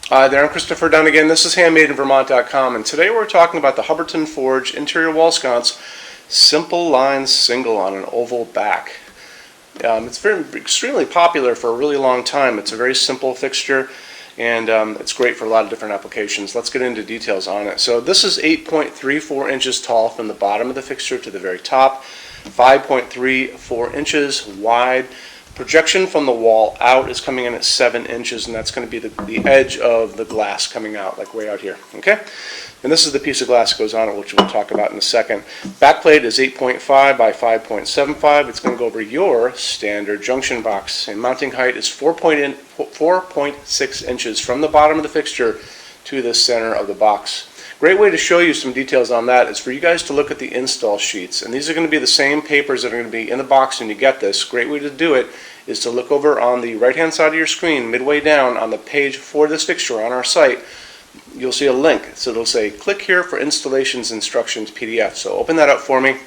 Hi there, I'm Christopher Dunn again. This is HandmadeInVermont.com, and today we're talking about the Hubbardton Forge interior wall sconce, simple line single on an oval back. It's extremely popular for a really long time. It's a very simple fixture, and it's great for a lot of different applications. Let's get into details on it. So this is 8.34 inches tall from the bottom of the fixture to the very top, 5.34 inches wide. Projection from the wall out is coming in at 7 inches, and that's going to be the edge of the glass coming out, like way out here. Okay? And this is the piece of glass that goes on it, which we'll talk about in a second. Backplate is 8.5 by 5.75. It's going to go over your standard junction box. And mounting height is 4.6 inches from the bottom of the fixture to the center of the box. Great way to show you some details on that is for you guys to look at the install sheets. And these are going to be the same papers that are going to be in the box when you get this. Great way to do it is to look over on the right hand side of your screen, midway down on the page for this fixture on our site. You'll see a link. So it'll say click here for installations instructions PDF. So open that up for me.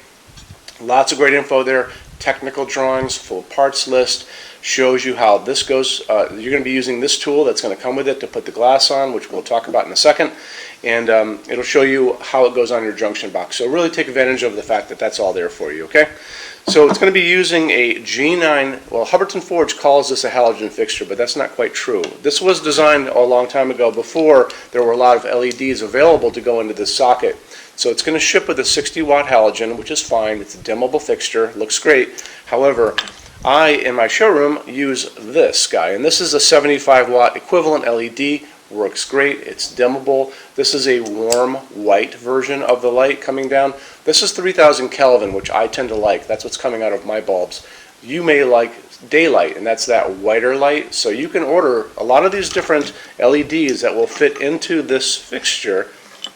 Lots of great info there. Technical drawings, full parts list, shows you how this goes. You're going to be using this tool that's going to come with it to put the glass on, which we'll talk about in a second. And it'll show you how it goes on your junction box. So really take advantage of the fact that that's all there for you, okay? So it's going to be using a G9, well, Hubbardton Forge calls this a halogen fixture, but that's not quite true. This was designed a long time ago before there were a lot of LEDs available to go into this socket. So it's going to ship with a 60-watt halogen, which is fine. It's a dimmable fixture, looks great. However, I, in my showroom, use this guy, and this is a 75-watt equivalent LED. Works great. It's dimmable. This is a warm white version of the light coming down. This is 3000 Kelvin, which I tend to like. That's what's coming out of my bulbs. You may like daylight, and that's that whiter light. So you can order a lot of these different LEDs that will fit into this fixture.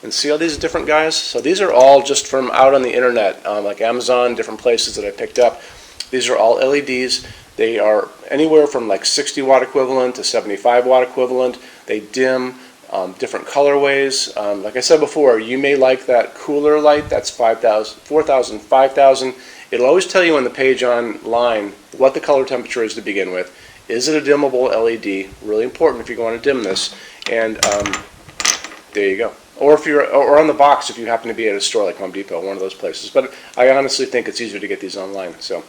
And see all these different guys? So these are all just from out on the internet, like Amazon, different places that I picked up. These are all LEDs. They are anywhere from like 60-watt equivalent to 75-watt equivalent. They dim different colorways. Like I said before, you may like that cooler light. That's 5,000, 4,000, 5,000. It'll always tell you on the page online what the color temperature is to begin with. Is it a dimmable LED? Really important if you want to dim this. And there you go. Or if you're, or on the box if you happen to be at a store like Home Depot, one of those places. But I honestly think it's easier to get these online. So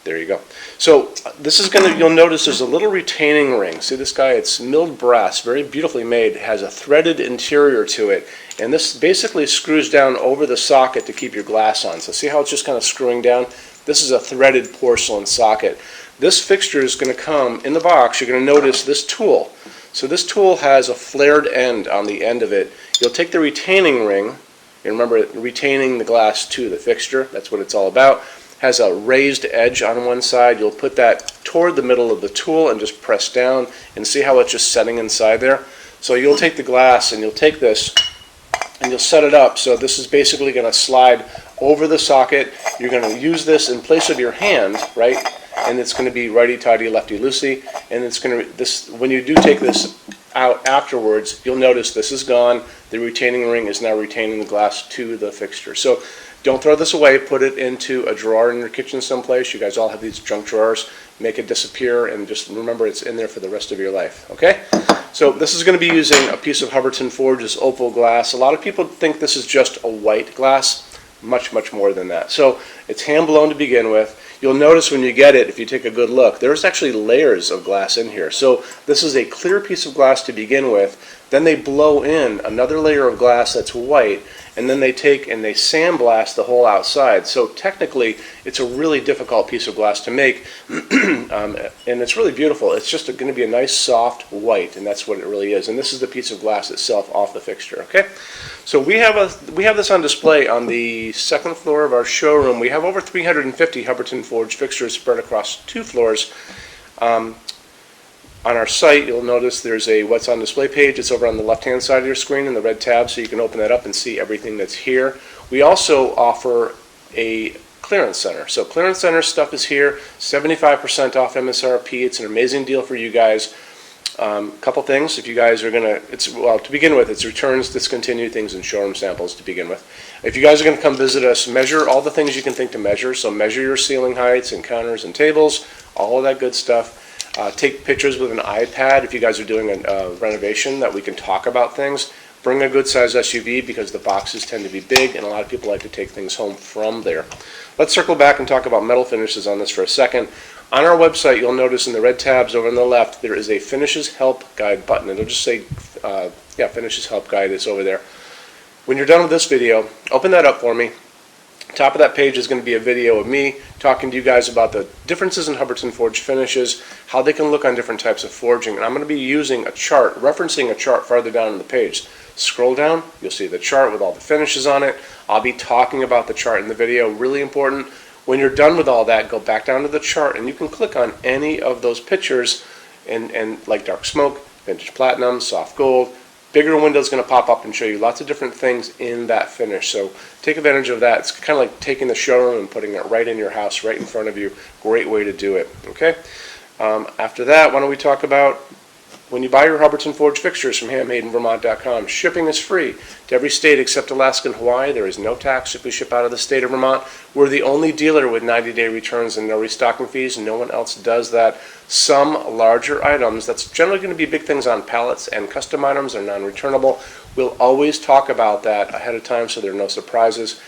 there you go. So this is going to, you'll notice there's a little retaining ring. See this guy? It's milled brass, very beautifully made. It has a threaded interior to it. And this basically screws down over the socket to keep your glass on. So see how it's just kind of screwing down? This is a threaded porcelain socket. This fixture is going to come in the box. You're going to notice this tool. So this tool has a flared end on the end of it. You'll take the retaining ring, and remember retaining the glass to the fixture, that's what it's all about. Has a raised edge on one side. You'll put that toward the middle of the tool and just press down and see how it's just setting inside there. So you'll take the glass and you'll take this and you'll set it up. So this is basically going to slide over the socket. You're going to use this in place of your hand, right? And it's going to be righty-tighty, lefty-loosey. And it's going to, this, when you do take this out afterwards, you'll notice this is gone. The retaining ring is now retaining the glass to the fixture. So don't throw this away. Put it into a drawer in your kitchen someplace. You guys all have these junk drawers. Make it disappear, and just remember it's in there for the rest of your life. Okay? So this is going to be using a piece of Hubbardton Forge's opal glass. A lot of people think this is just a white glass. Much, much more than that. So it's hand blown to begin with. You'll notice when you get it, if you take a good look, there's actually layers of glass in here. So this is a clear piece of glass to begin with. Then they blow in another layer of glass that's white, and then they take and they sandblast the whole outside. So technically, it's a really difficult piece of glass to make, and it's really beautiful. It's just going to be a nice soft white, and that's what it really is. And this is the piece of glass itself off the fixture. Okay, so we have this on display on the second floor of our showroom. We have over 350 Hubbardton Forge fixtures spread across 2 floors. On our site, you'll notice there's a What's on Display page. It's over on the left-hand side of your screen in the red tab, so you can open that up and see everything that's here. We also offer a clearance center. So clearance center stuff is here, 75% off MSRP. It's an amazing deal for you guys. Couple things, if you guys are going to, well, to begin with, it's returns, discontinued things, and showroom samples to begin with. If you guys are going to come visit us, measure all the things you can think to measure. So measure your ceiling heights and counters and tables, all of that good stuff. take pictures with an iPad if you guys are doing a renovation, that we can talk about things. Bring a good size SUV because the boxes tend to be big and a lot of people like to take things home from there. Let's circle back and talk about metal finishes on this for a second. On our website, you'll notice in the red tabs over on the left, there is a Finishes Help Guide button. It'll just say, Finishes Help Guide is over there. When you're done with this video, open that up for me. Top of that page is going to be a video of me talking to you guys about the differences in Hubbardton forged finishes, how they can look on different types of forging, and I'm going to be using a chart, referencing a chart farther down on the page. Scroll down, you'll see the chart with all the finishes on it. I'll be talking about the chart in the video, really important. When you're done with all that, go back down to the chart and you can click on any of those pictures, and like dark smoke, vintage platinum, soft gold. Bigger window is going to pop up and show you lots of different things in that finish. So take advantage of that. It's kind of like taking the showroom and putting it right in your house, right in front of you. Great way to do it. Okay. After that, why don't we talk about when you buy your Hubbardton forged fixtures from HandmadeInVermont.com, shipping is free to every state except Alaska and Hawaii. There is no tax if we ship out of the state of Vermont. We're the only dealer with 90-day returns and no restocking fees. No one else does that. Some larger items, that's generally going to be big things on pallets, and custom items are non-returnable. We'll always talk about that ahead of time so there are no surprises.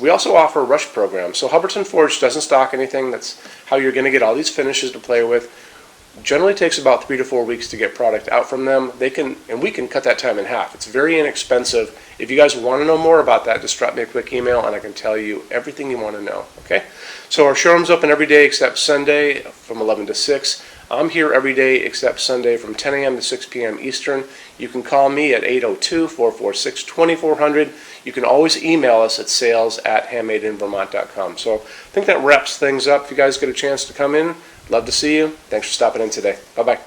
We also offer a rush program. So Hubbardton Forge doesn't stock anything. That's how you're going to get all these finishes to play with. Generally takes about 3 to 4 weeks to get product out from them. We can cut that time in half. It's very inexpensive. If you guys want to know more about that, just drop me a quick email and I can tell you everything you want to know. Okay? So our showroom's open every day except Sunday from 11 to 6. I'm here every day except Sunday from 10 a.m. to 6 p.m. Eastern. You can call me at 802-446-2400. You can always email us at sales@HandmadeInVermont.com. So I think that wraps things up. If you guys get a chance to come in, love to see you. Thanks for stopping in today. Bye-bye.